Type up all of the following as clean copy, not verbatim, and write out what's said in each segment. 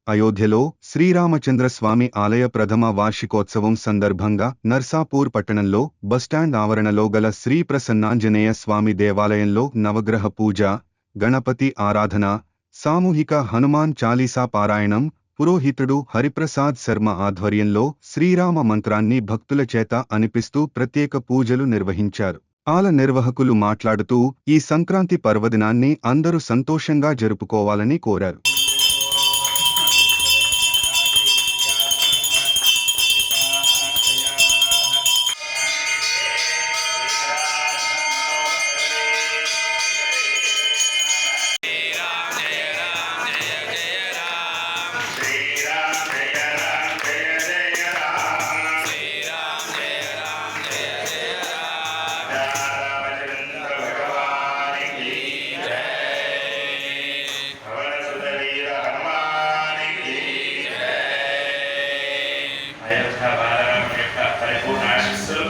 అయోధ్యలో శ్రీరామచంద్రస్వామి ఆలయ ప్రథమ వార్షికోత్సవం సందర్భంగా నర్సాపూర్ పట్టణంలో బస్టాండ్ ఆవరణలో గల శ్రీ ప్రసన్నాంజనేయ స్వామి దేవాలయంలో నవగ్రహ పూజ, గణపతి ఆరాధన, సామూహిక హనుమాన్ చాలీసా పారాయణం పురోహితుడు హరిప్రసాద్ శర్మ ఆధ్వర్యంలో శ్రీరామ మంత్రాన్ని భక్తుల చేత అనిపిస్తూ ప్రత్యేక పూజలు నిర్వహించారు. ఆలయ నిర్వాహకులు మాట్లాడుతూ ఈ సంక్రాంతి పర్వదినాన్ని అందరూ సంతోషంగా జరుపుకోవాలని కోరారు. పరిపూర్ణ ఆశీస్సులు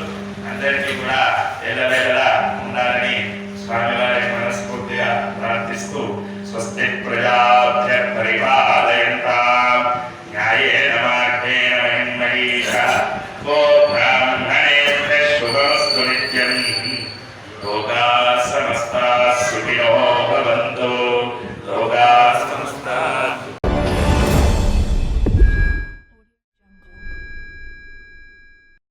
అందరికీ కూడా ఎల్లవేళలా ఉండాలని స్వామివారిని మనస్ఫూర్తిగా ప్రార్థిస్తూ స్వస్తి ప్రజాభ్య పరిపాలయంతాం న్యాయేన మార్గేణ మహిమహీషా గో బ్రాహ్మణేభ్యః శుభమస్తు నిత్యం లోకాః సమస్తాః